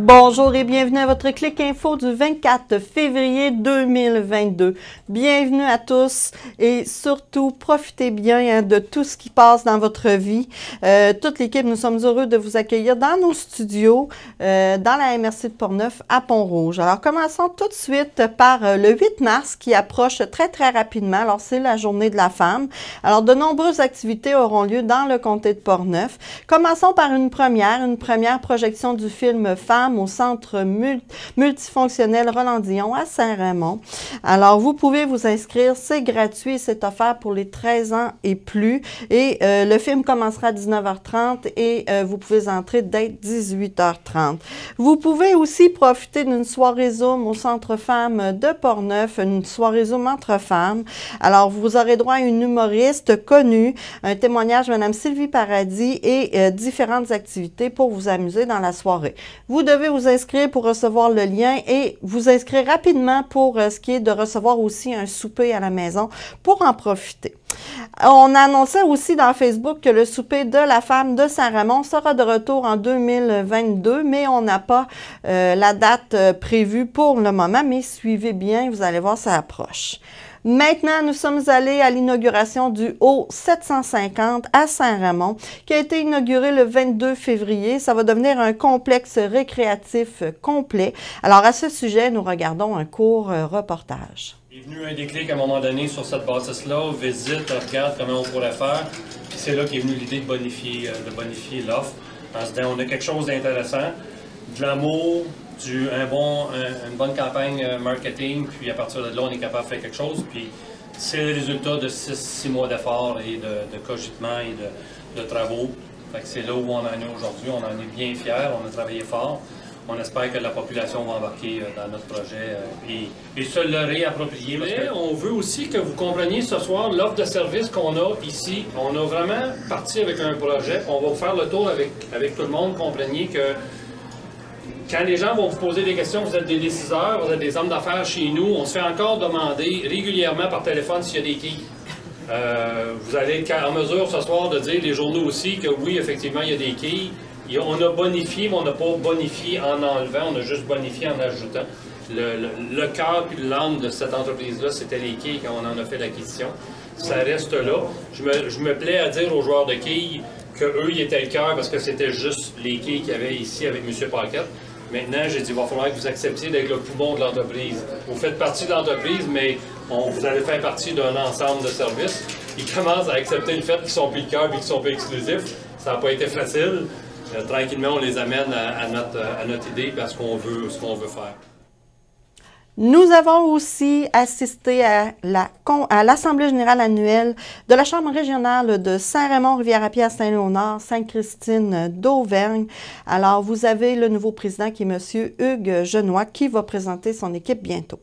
Bonjour et bienvenue à votre Clic Info du 24 février 2022. Bienvenue à tous et surtout, profitez bien de tout ce qui passe dans votre vie. Toute l'équipe, nous sommes heureux de vous accueillir dans nos studios, dans la MRC de Portneuf à Pont-Rouge. Alors, commençons tout de suite par le 8 mars qui approche très rapidement. Alors, c'est la journée de la femme. Alors, de nombreuses activités auront lieu dans le comté de Portneuf. Commençons par une première projection du film Femmes au centre multifonctionnel Roland-Dillon à Saint-Raymond. Alors, vous pouvez vous inscrire, c'est gratuit, c'est offert pour les 13 ans et plus. Et le film commencera à 19h30 et vous pouvez entrer dès 18h30. Vous pouvez aussi profiter d'une soirée Zoom au Centre Femmes de Portneuf, une soirée Zoom entre femmes. Alors, vous aurez droit à une humoriste connue, un témoignage de Mme Sylvie Paradis et différentes activités pour vous amuser dans la soirée. Vous devez vous inscrire pour recevoir le lien et vous inscrire rapidement pour ce qui est de recevoir aussi un souper à la maison pour en profiter. On annonçait aussi dans Facebook que le souper de la femme de Saint-Raymond sera de retour en 2022, mais on n'a pas la date prévue pour le moment, mais suivez bien, vous allez voir, ça approche. Maintenant, nous sommes allés à l'inauguration du O750 à Saint-Raymond, qui a été inauguré le 22 février. Ça va devenir un complexe récréatif complet. Alors, à ce sujet, nous regardons un court reportage. Il est venu un déclic à un moment donné sur cette bâtisse-là, visite, regarde comment on pourrait faire. Puis c'est là qu'est venue l'idée de bonifier l'offre. En se disant, on a quelque chose d'intéressant, de l'amour, une bonne campagne marketing, puis à partir de là, on est capable de faire quelque chose. Puis c'est le résultat de 6 mois d'efforts et de cogitement et de travaux. Fait que c'est là où on en est aujourd'hui. On en est bien fiers, on a travaillé fort. On espère que la population va embarquer dans notre projet et se le réapproprier. Mais on veut aussi que vous compreniez ce soir l'offre de service qu'on a ici. On a vraiment parti avec un projet. On va vous faire le tour avec tout le monde. Compreniez que quand les gens vont vous poser des questions, vous êtes des décideurs, vous êtes des hommes d'affaires chez nous, on se fait encore demander régulièrement par téléphone s'il y a des quilles. Vous allez être en mesure ce soir de dire, les journaux aussi, que oui, effectivement, il y a des quilles. On a bonifié, mais on n'a pas bonifié en enlevant, on a juste bonifié en ajoutant. Le cœur et l'âme de cette entreprise-là, c'était les quilles quand on en a fait l'acquisition. Ça reste là. Je me plais à dire aux joueurs de quilles qu'eux, ils étaient le cœur parce que c'était juste les quilles qu'il y avait ici avec M. Paquette. Maintenant, j'ai dit, il va falloir que vous acceptiez d'être le poumon de l'entreprise. Vous faites partie de l'entreprise, mais vous allez faire partie d'un ensemble de services. Ils commencent à accepter le fait qu'ils sont plus le cœur et qu'ils sont plus exclusifs. Ça n'a pas été facile. Tranquillement, on les amène à notre idée et à ce qu'on veut faire. Nous avons aussi assisté à l'Assemblée générale annuelle de la Chambre régionale de Saint-Raymond, Rivière-à-Pierre, Saint-Léonard, Sainte-Christine d'Auvergne. Alors, vous avez le nouveau président qui est M. Hugues Genois qui va présenter son équipe bientôt.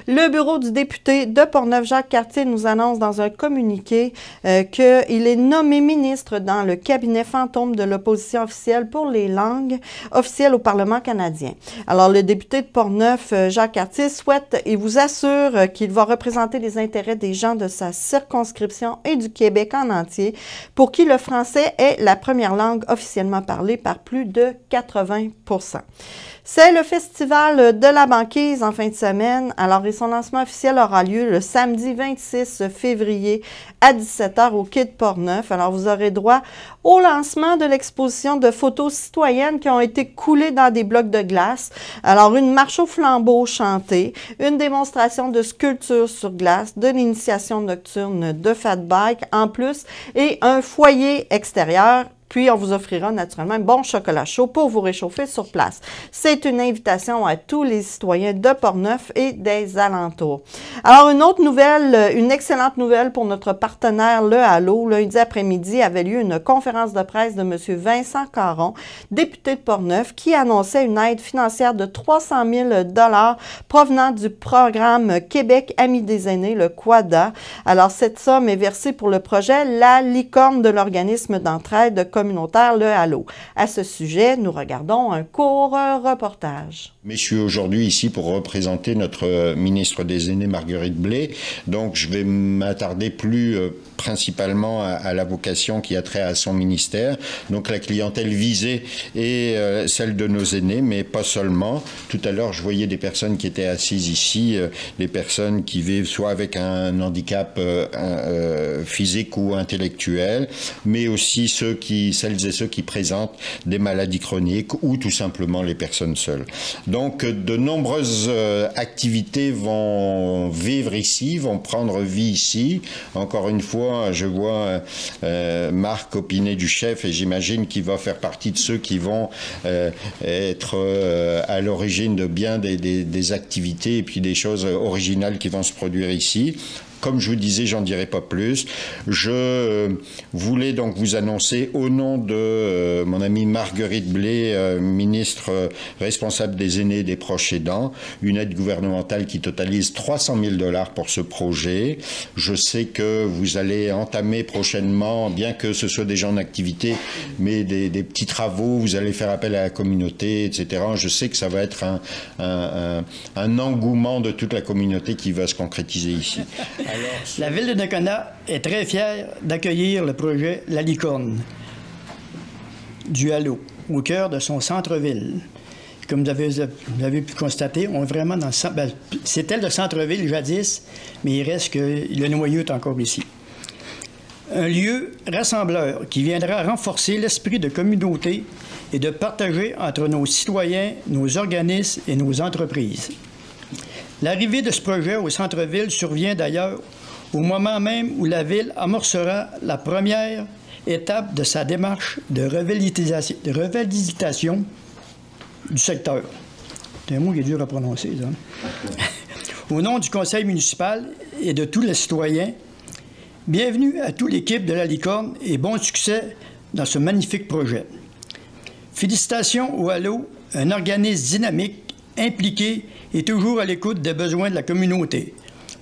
Le bureau du député de Portneuf, Jacques Cartier, nous annonce dans un communiqué qu'il est nommé ministre dans le cabinet fantôme de l'opposition officielle pour les langues officielles au Parlement canadien. Alors, le député de Portneuf, Jacques Cartier, souhaite et vous assure qu'il va représenter les intérêts des gens de sa circonscription et du Québec en entier, pour qui le français est la première langue officiellement parlée par plus de 80%. C'est le Festival de la banquise en fin de semaine. Alors, son lancement officiel aura lieu le samedi 26 février à 17h au quai de Portneuf. Alors, vous aurez droit au lancement de l'exposition de photos citoyennes qui ont été coulées dans des blocs de glace. Alors, une marche au flambeau chantée, une démonstration de sculpture sur glace, de l'initiation nocturne de fat bike en plus et un foyer extérieur. Puis, on vous offrira naturellement un bon chocolat chaud pour vous réchauffer sur place. C'est une invitation à tous les citoyens de Portneuf et des alentours. Alors, une autre nouvelle, une excellente nouvelle pour notre partenaire Le Halo. Lundi après-midi avait lieu une conférence de presse de M. Vincent Caron, député de Portneuf, qui annonçait une aide financière de 300 000 $ provenant du programme Québec Amis des aînés, le QADA. Alors, cette somme est versée pour le projet La Licorne de l'organisme d'entraide communautaire, le Halo. À ce sujet, nous regardons un court reportage. Mais je suis aujourd'hui ici pour représenter notre ministre des Aînés, Marguerite Blais. Donc je vais m'attarder plus principalement à la vocation qui a trait à son ministère. Donc la clientèle visée est celle de nos aînés, mais pas seulement. Tout à l'heure, je voyais des personnes qui étaient assises ici, des personnes qui vivent soit avec un handicap physique ou intellectuel, mais aussi celles et ceux qui présentent des maladies chroniques ou tout simplement les personnes seules. Donc de nombreuses activités vont vivre ici, vont prendre vie ici. Encore une fois, je vois Marc opiner du chef et j'imagine qu'il va faire partie de ceux qui vont être à l'origine de bien des activités et puis des choses originales qui vont se produire ici. Comme je vous disais, j'en dirai pas plus. Je voulais donc vous annoncer au nom de mon amie Marguerite Blais, ministre responsable des aînés et des proches aidants, une aide gouvernementale qui totalise 300 000 $ pour ce projet. Je sais que vous allez entamer prochainement, bien que ce soit déjà en activité, mais des petits travaux, vous allez faire appel à la communauté, etc. Je sais que ça va être un engouement de toute la communauté qui va se concrétiser ici. La ville de Donnacona est très fière d'accueillir le projet La Licorne du Halo au cœur de son centre-ville. Comme vous avez pu constater, on est vraiment dans le ben, c'était le centre-ville jadis, mais il reste que le noyau est encore ici. Un lieu rassembleur qui viendra renforcer l'esprit de communauté et de partager entre nos citoyens, nos organismes et nos entreprises. L'arrivée de ce projet au centre-ville survient d'ailleurs au moment même où la ville amorcera la première étape de sa démarche de revitalisation du secteur. C'est un mot qui est dur à prononcer, ça. Au nom du conseil municipal et de tous les citoyens, bienvenue à toute l'équipe de La Licorne et bon succès dans ce magnifique projet. Félicitations au Halo, un organisme dynamique, impliqué et toujours à l'écoute des besoins de la communauté.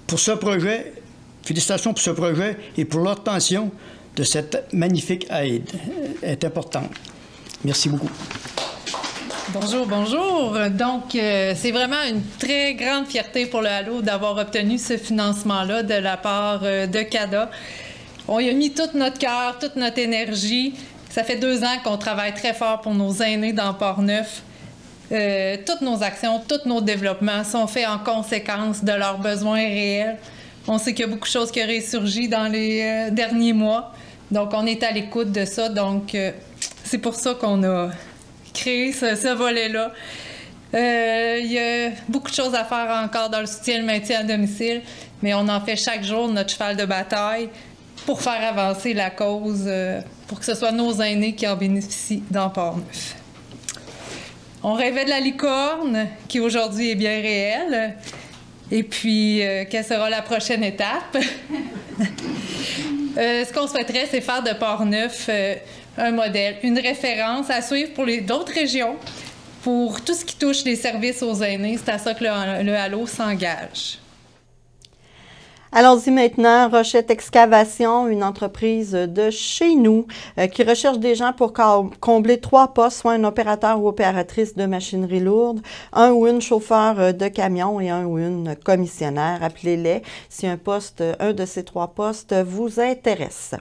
Pour ce projet, félicitations pour ce projet et pour l'obtention de cette magnifique aide. Elle est importante. Merci beaucoup. Bonjour, bonjour. Donc, c'est vraiment une très grande fierté pour le Halo d'avoir obtenu ce financement-là de la part de CADA. On y a mis tout notre cœur, toute notre énergie. Ça fait 2 ans qu'on travaille très fort pour nos aînés dans Port-Neuf. Toutes nos actions, tous nos développements sont faits en conséquence de leurs besoins réels. On sait qu'il y a beaucoup de choses qui ont ressurgi dans les derniers mois. Donc, on est à l'écoute de ça. Donc, c'est pour ça qu'on a créé ce volet-là. Il y a beaucoup de choses à faire encore dans le soutien et le maintien à domicile, mais on en fait chaque jour notre cheval de bataille pour faire avancer la cause, pour que ce soit nos aînés qui en bénéficient dans Port-Neuf. On rêvait de la licorne, qui aujourd'hui est bien réelle. Et puis, quelle sera la prochaine étape? Ce qu'on souhaiterait, c'est faire de Port-Neuf un modèle, une référence à suivre pour d'autres régions, pour tout ce qui touche les services aux aînés. C'est à ça que le Halo s'engage. Allons-y maintenant, Rochette Excavation, une entreprise de chez nous qui recherche des gens pour combler 3 postes, soit un opérateur ou opératrice de machinerie lourde, un ou une chauffeur de camion et un ou une commissionnaire. Appelez-les si un de ces 3 postes vous intéresse.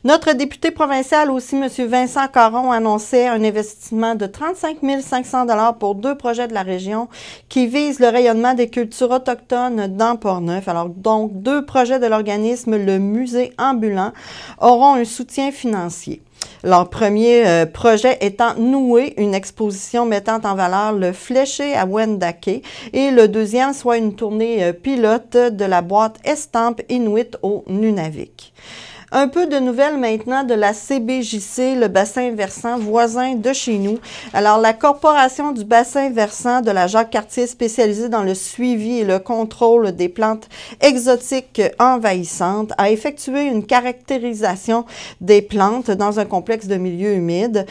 Notre député provincial aussi, M. Vincent Caron, annonçait un investissement de 35 500 $ pour 2 projets de la région qui visent le rayonnement des cultures autochtones dans Port-Neuf. Alors donc, 2 projets de l'organisme Le Musée Ambulant auront un soutien financier. Leur premier projet étant Noué, une exposition mettant en valeur le fléché à Wendake, et le deuxième soit une tournée pilote de la boîte Estampe Inuit au Nunavik. Un peu de nouvelles maintenant de la CBJC, le bassin versant voisin de chez nous. Alors, la Corporation du bassin versant de la Jacques-Cartier spécialisée dans le suivi et le contrôle des plantes exotiques envahissantes a effectué une caractérisation des plantes dans un complexe de milieux humides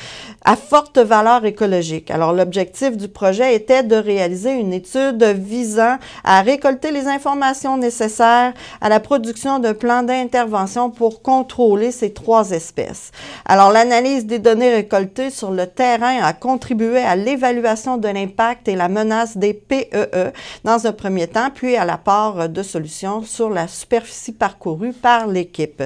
à forte valeur écologique. Alors, l'objectif du projet était de réaliser une étude visant à récolter les informations nécessaires à la production d'un plan d'intervention pour contrôler ces 3 espèces. Alors, l'analyse des données récoltées sur le terrain a contribué à l'évaluation de l'impact et la menace des PEE dans un premier temps, puis à l'apport de solutions sur la superficie parcourue par l'équipe.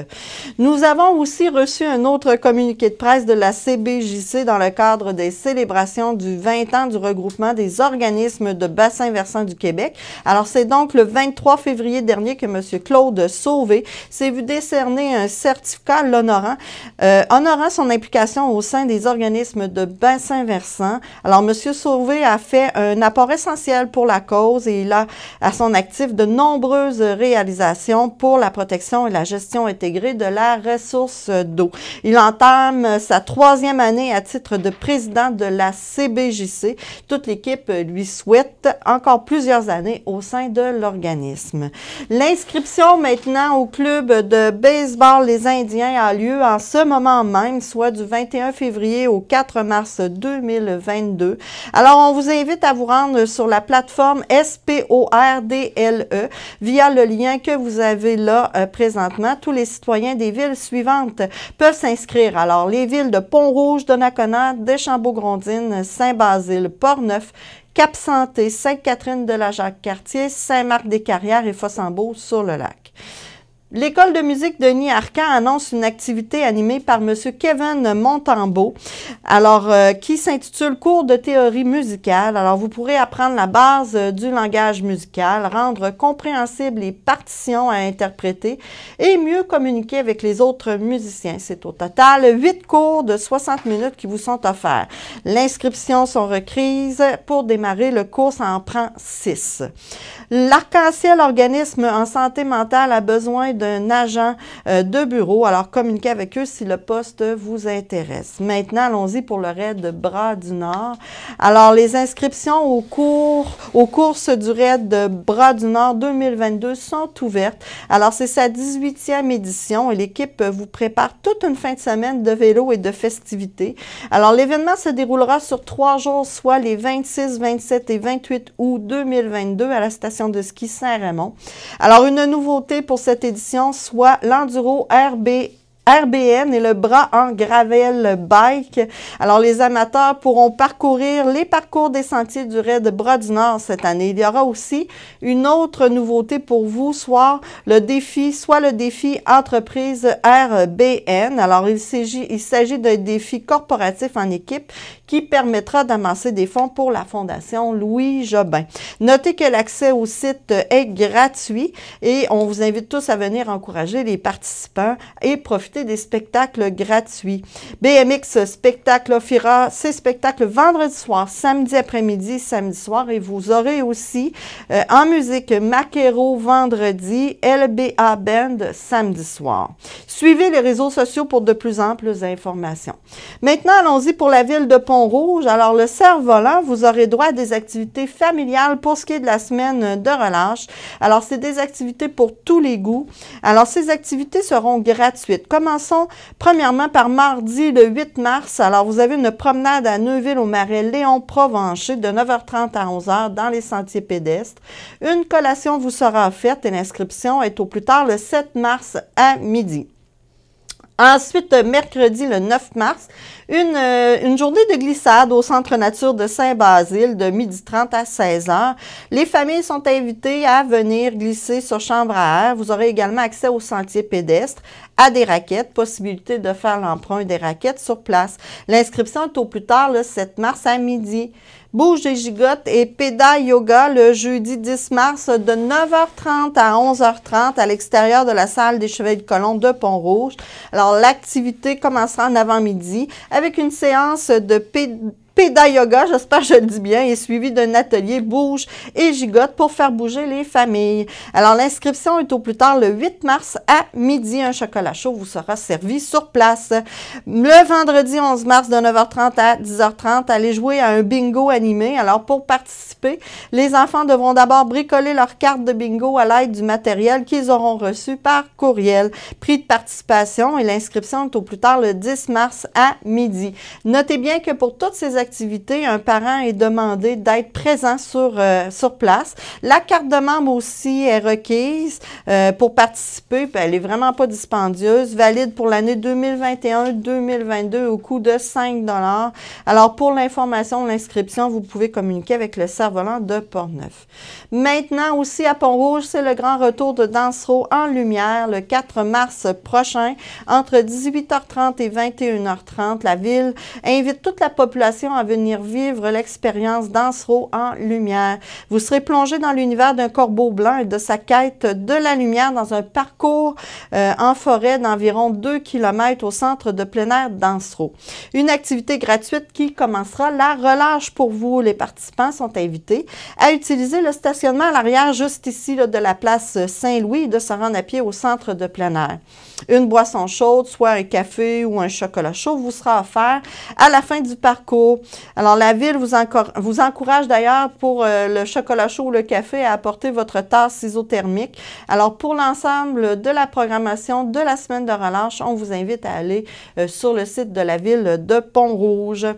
Nous avons aussi reçu un autre communiqué de presse de la CBJC dans le cadre des célébrations du 20 ans du regroupement des organismes de bassin versant du Québec. Alors, c'est donc le 23 février dernier que M. Claude Sauvé s'est vu décerner un certificat l'honorant, honorant son implication au sein des organismes de bassin versant. Alors, M. Sauvé a fait un apport essentiel pour la cause et il a à son actif de nombreuses réalisations pour la protection et la gestion intégrée de la ressource d'eau. Il entame sa 3e année à titre de président de la CBJC. Toute l'équipe lui souhaite encore plusieurs années au sein de l'organisme. L'inscription maintenant au club de baseball Les Indiens a lieu en ce moment même, soit du 21 février au 4 mars 2022. Alors, on vous invite à vous rendre sur la plateforme SPORDLE via le lien que vous avez là présentement. Tous les citoyens des villes suivantes peuvent s'inscrire. Alors, les villes de Pont-Rouge, Donnacona, Deschambault-Grondines, Saint-Basile, Portneuf, Cap-Santé, Sainte-Catherine-de-la-Jacques-Cartier, Saint-Marc-des-Carrières et Fossambeau-sur-le-Lac. L'École de musique Denis Arcand annonce une activité animée par M. Kevin Montembeault, qui s'intitule « Cours de théorie musicale ». Alors, vous pourrez apprendre la base du langage musical, rendre compréhensibles les partitions à interpréter et mieux communiquer avec les autres musiciens. C'est au total 8 cours de 60 minutes qui vous sont offerts. L'inscription sont requises. Pour démarrer le cours, ça en prend 6. L'Arc-en-Ciel organisme en santé mentale a besoin d'un agent de bureau. Alors, communiquez avec eux si le poste vous intéresse. Maintenant, allons-y pour le raid Bras du Nord. Alors, les inscriptions aux courses du raid de Bras du Nord 2022 sont ouvertes. Alors, c'est sa 18e édition et l'équipe vous prépare toute une fin de semaine de vélo et de festivités. Alors, l'événement se déroulera sur 3 jours, soit les 26, 27 et 28 août 2022 à la station de ski Saint-Raymond. Alors, une nouveauté pour cette édition, soit l'Enduro RBN et le bras en gravel bike. Alors, les amateurs pourront parcourir les parcours des sentiers du raid Bras du Nord cette année. Il y aura aussi une autre nouveauté pour vous, soit le défi entreprise RBN. Alors, il s'agit d'un défi corporatif en équipe qui permettra d'amasser des fonds pour la Fondation Louis Jobin. Notez que l'accès au site est gratuit et on vous invite tous à venir encourager les participants et profiter des spectacles gratuits. BMX Spectacle offrira ses spectacles vendredi soir, samedi après-midi, samedi soir et vous aurez aussi en musique Maquero vendredi, LBA Band samedi soir. Suivez les réseaux sociaux pour de plus amples informations. Maintenant, allons-y pour la ville de Pont-Rouge. Alors, le cerf-volant, vous aurez droit à des activités familiales pour ce qui est de la semaine de relâche. Alors, c'est des activités pour tous les goûts. Alors, ces activités seront gratuites. Commençons premièrement par mardi, le 8 mars. Alors, vous avez une promenade à Neuville au Marais Léon Provencher de 9h30 à 11h dans les sentiers pédestres. Une collation vous sera offerte et l'inscription est au plus tard le 7 mars à midi. Ensuite, mercredi, le 9 mars, une journée de glissade au Centre Nature de Saint-Basile de 12h30 à 16h. Les familles sont invitées à venir glisser sur chambre à air. Vous aurez également accès aux sentiers pédestres, à des raquettes, possibilité de faire l'emprunt des raquettes sur place. L'inscription est au plus tard le 7 mars à midi. Bouge des gigottes et Péda Yoga le jeudi 10 mars de 9h30 à 11h30 à l'extérieur de la salle des Chevaliers de Colomb de Pont-Rouge. Alors, l'activité commencera en avant-midi avec une séance de Péda Yoga, j'espère que je le dis bien, est suivi d'un atelier bouge et gigotte pour faire bouger les familles. Alors, l'inscription est au plus tard le 8 mars à midi. Un chocolat chaud vous sera servi sur place. Le vendredi 11 mars de 9h30 à 10h30, allez jouer à un bingo animé. Alors, pour participer, les enfants devront d'abord bricoler leur carte de bingo à l'aide du matériel qu'ils auront reçu par courriel. Prix de participation et l'inscription est au plus tard le 10 mars à midi. Notez bien que pour toutes ces activités activités, un parent est demandé d'être présent sur place. La carte de membre aussi est requise pour participer. Puis elle n'est vraiment pas dispendieuse. Valide pour l'année 2021-2022 au coût de 5 $. Alors, pour l'information, l'inscription, vous pouvez communiquer avec le cerf-volant de Portneuf. Maintenant, aussi à Pont-Rouge, c'est le grand retour de Dansereau en lumière le 4 mars prochain, entre 18h30 et 21h30. La ville invite toute la population à venir vivre l'expérience Dansereau en lumière. Vous serez plongé dans l'univers d'un corbeau blanc et de sa quête de la lumière dans un parcours en forêt d'environ 2 km au centre de plein air Dansereau. Une activité gratuite qui commencera la relâche pour vous. Les participants sont invités à utiliser le stationnement à l'arrière juste ici là, de la place Saint-Louis et de se rendre à pied au centre de plein air. Une boisson chaude, soit un café ou un chocolat chaud, vous sera offert à la fin du parcours. Alors, la ville vous encourage d'ailleurs pour le chocolat chaud ou le café à apporter votre tasse isothermique. Alors, pour l'ensemble de la programmation de la semaine de relâche, on vous invite à aller sur le site de la ville de Pont-Rouge.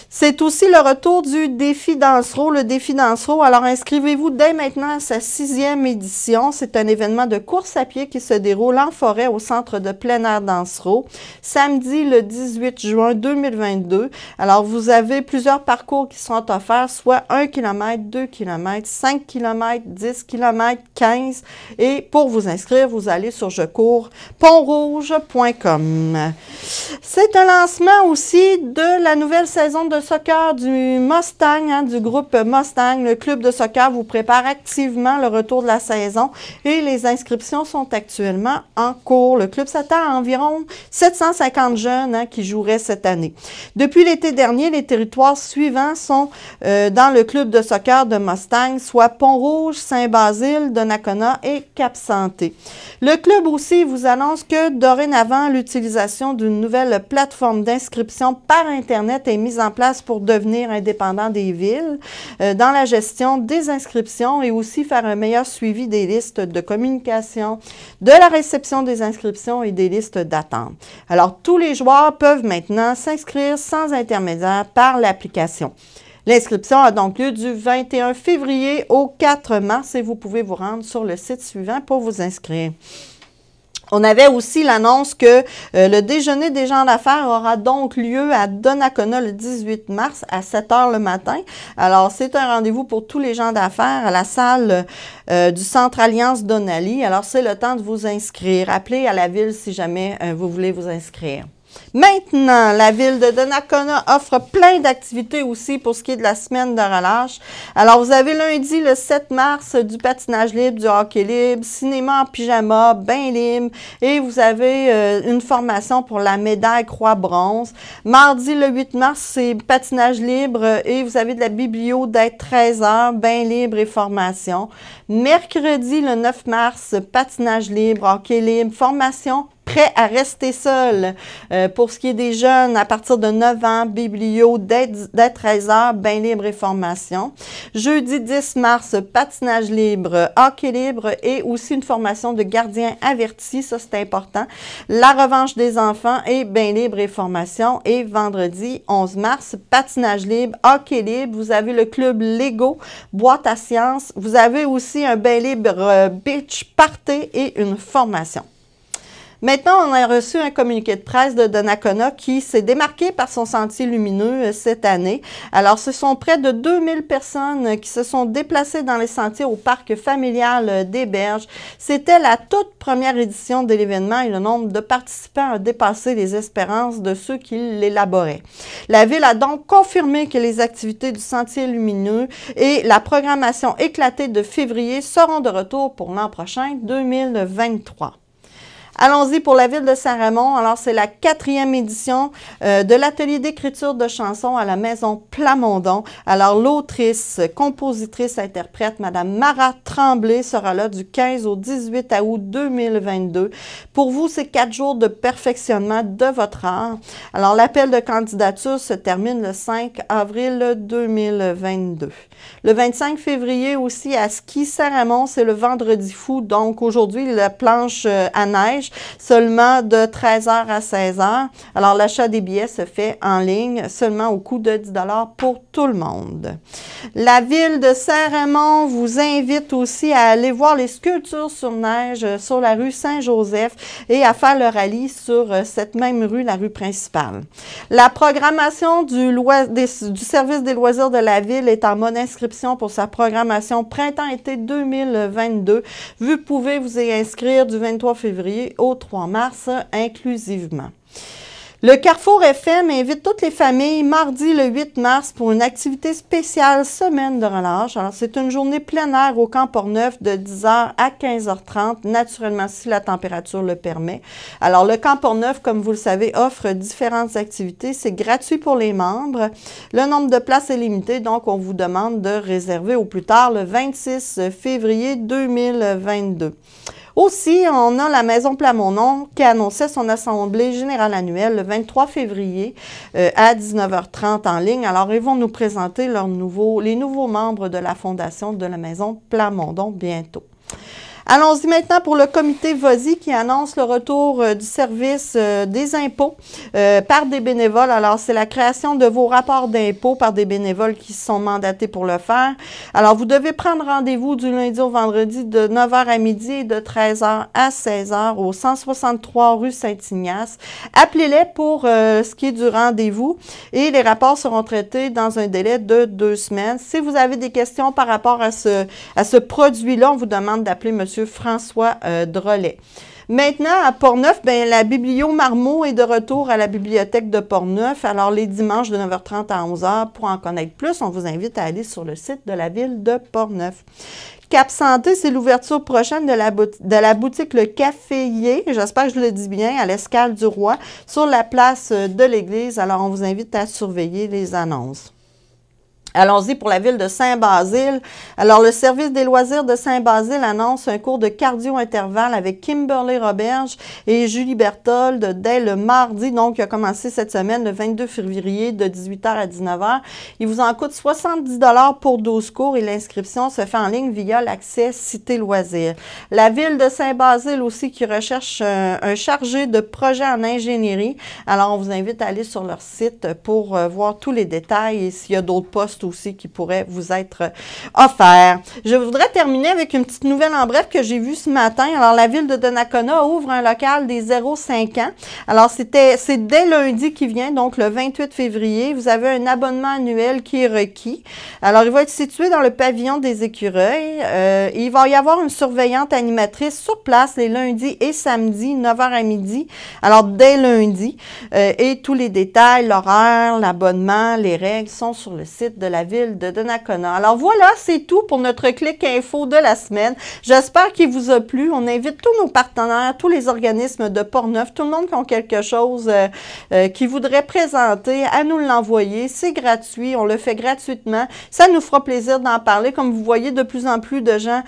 C'est aussi le retour du défi Dansereau, le défi Dansereau. Alors, inscrivez-vous dès maintenant à sa 6e édition. C'est un événement de course à pied qui se déroule en forêt au centre de plein air Dansereau, samedi le 18 juin 2022. Alors, vous avez plusieurs parcours qui sont offerts, soit 1 km, 2 km, 5 km, 10 km, 15. Et pour vous inscrire, vous allez sur jecours.pontrouge.com. C'est un lancement aussi de la nouvelle saison de soccer du Mustang, du groupe Mustang. Le club de soccer vous prépare activement le retour de la saison et les inscriptions sont actuellement en cours. Le club s'attend à environ 750 jeunes qui joueraient cette année. Depuis l'été dernier, les territoires suivants sont dans le club de soccer de Mustang, soit Pont-Rouge, Saint-Basile, Donnacona et Cap-Santé. Le club aussi vous annonce que dorénavant, l'utilisation d'une nouvelle plateforme d'inscription par Internet est mise en place pour devenir indépendant des villes dans la gestion des inscriptions et aussi faire un meilleur suivi des listes de communication, de la réception des inscriptions et des listes d'attente. Alors, tous les joueurs peuvent maintenant s'inscrire sans intermédiaire par l'application. L'inscription a donc lieu du 21 février au 4 mars et vous pouvez vous rendre sur le site suivant pour vous inscrire. On avait aussi l'annonce que le déjeuner des gens d'affaires aura donc lieu à Donnacona le 18 mars à 7 h le matin. Alors, c'est un rendez-vous pour tous les gens d'affaires à la salle du Centre Alliance Donali. Alors, c'est le temps de vous inscrire. Appelez à la ville si jamais vous voulez vous inscrire. Maintenant, la ville de Donnacona offre plein d'activités aussi pour ce qui est de la semaine de relâche. Alors, vous avez lundi, le 7 mars, du patinage libre, du hockey libre, cinéma en pyjama, bain libre, et vous avez une formation pour la médaille Croix-Bronze. Mardi, le 8 mars, c'est patinage libre et vous avez de la biblio dès 13 h, bain libre et formation. Mercredi, le 9 mars, patinage libre, hockey libre, formation prêt à rester seul. Pour ce qui est des jeunes, à partir de 9 ans, biblio dès 13 h, bain libre et formation. Jeudi 10 mars, patinage libre, hockey libre et aussi une formation de gardien averti, ça c'est important. La revanche des enfants et bain libre et formation. Et vendredi 11 mars, patinage libre, hockey libre. Vous avez le club Lego, boîte à sciences. Vous avez aussi un bain libre beach party et une formation. Maintenant, on a reçu un communiqué de presse de Donnacona qui s'est démarqué par son sentier lumineux cette année. Alors, ce sont près de 2000 personnes qui se sont déplacées dans les sentiers au parc familial des Berges. C'était la toute première édition de l'événement et le nombre de participants a dépassé les espérances de ceux qui l'élaboraient. La ville a donc confirmé que les activités du sentier lumineux et la programmation éclatée de février seront de retour pour l'an prochain, 2023. Allons-y pour la ville de Saint-Raymond. Alors, c'est la 4e édition de l'atelier d'écriture de chansons à la Maison Plamondon. Alors, l'autrice, compositrice, interprète, Mme Mara Tremblay sera là du 15 au 18 août 2022. Pour vous, c'est 4 jours de perfectionnement de votre art. Alors, l'appel de candidature se termine le 5 avril 2022. Le 25 février aussi, à Ski Saint-Raymond, c'est le vendredi fou. Donc, aujourd'hui, la planche à neige. neige, seulement de 13h à 16h. Alors, l'achat des billets se fait en ligne, seulement au coût de 10 $ pour tout le monde. La ville de Saint-Raymond vous invite aussi à aller voir les sculptures sur neige sur la rue Saint-Joseph et à faire le rallye sur cette même rue, la rue principale. La programmation du service des loisirs de la ville est en mode inscription pour sa programmation printemps-été 2022. Vous pouvez vous y inscrire du 23 février au 3 mars inclusivement. Le Carrefour FM invite toutes les familles mardi le 8 mars pour une activité spéciale semaine de relâche. Alors, c'est une journée plein air au Camp Portneuf de 10h à 15h30, naturellement si la température le permet. Alors, le Camp Portneuf, comme vous le savez, offre différentes activités. C'est gratuit pour les membres. Le nombre de places est limité, donc on vous demande de réserver au plus tard le 26 février 2022. Aussi, on a la Maison Plamondon qui annonçait son assemblée générale annuelle le 23 février à 19h30 en ligne. Alors, ils vont nous présenter les nouveaux membres de la fondation de la Maison Plamondon bientôt. Allons-y maintenant pour le comité VOSI qui annonce le retour du service des impôts par des bénévoles. Alors, c'est la création de vos rapports d'impôts par des bénévoles qui sont mandatés pour le faire. Alors, vous devez prendre rendez-vous du lundi au vendredi de 9h à midi et de 13h à 16h au 163 rue Saint-Ignace. Appelez-les pour ce qui est du rendez-vous et les rapports seront traités dans un délai de 2 semaines. Si vous avez des questions par rapport à ce produit-là, on vous demande d'appeler M. François Drolet. Maintenant, à Portneuf, la Biblio Marmot est de retour à la bibliothèque de Portneuf. Alors, les dimanches de 9h30 à 11h, pour en connaître plus, on vous invite à aller sur le site de la ville de Portneuf. Cap Santé, c'est l'ouverture prochaine de la boutique Le Caféier, j'espère que je le dis bien, à l'Escale du Roi, sur la place de l'église. Alors, on vous invite à surveiller les annonces. Allons-y pour la ville de Saint-Basile. Alors, le service des loisirs de Saint-Basile annonce un cours de cardio-intervalle avec Kimberly Roberge et Julie Berthold dès le mardi, donc qui a commencé cette semaine, le 22 février, de 18h à 19h. Il vous en coûte 70 $ pour 12 cours et l'inscription se fait en ligne via l'accès Cité Loisirs. La ville de Saint-Basile aussi qui recherche un chargé de projet en ingénierie. Alors, on vous invite à aller sur leur site pour voir tous les détails et s'il y a d'autres postes aussi qui pourrait vous être offert. Je voudrais terminer avec une petite nouvelle en bref que j'ai vue ce matin. Alors, la ville de Donnacona ouvre un local des 0-5 ans. Alors, c'est dès lundi qui vient, donc le 28 février. Vous avez un abonnement annuel qui est requis. Alors, il va être situé dans le pavillon des Écureuils. Il va y avoir une surveillante animatrice sur place les lundis et samedis, 9h à midi. Alors, dès lundi. Et tous les détails, l'horaire, l'abonnement, les règles sont sur le site de la ville de Donnacona. Alors voilà, c'est tout pour notre clic info de la semaine. J'espère qu'il vous a plu. On invite tous nos partenaires, tous les organismes de Portneuf, tout le monde qui ont quelque chose qui voudrait présenter, à nous l'envoyer. C'est gratuit, on le fait gratuitement. Ça nous fera plaisir d'en parler. Comme vous voyez, de plus en plus de gens,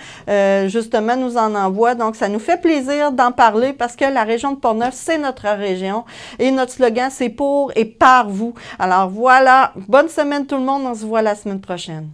justement, nous en envoient. Donc, ça nous fait plaisir d'en parler parce que la région de Portneuf, c'est notre région. Et notre slogan, c'est pour et par vous. Alors voilà, bonne semaine tout le monde. On se voit la semaine prochaine.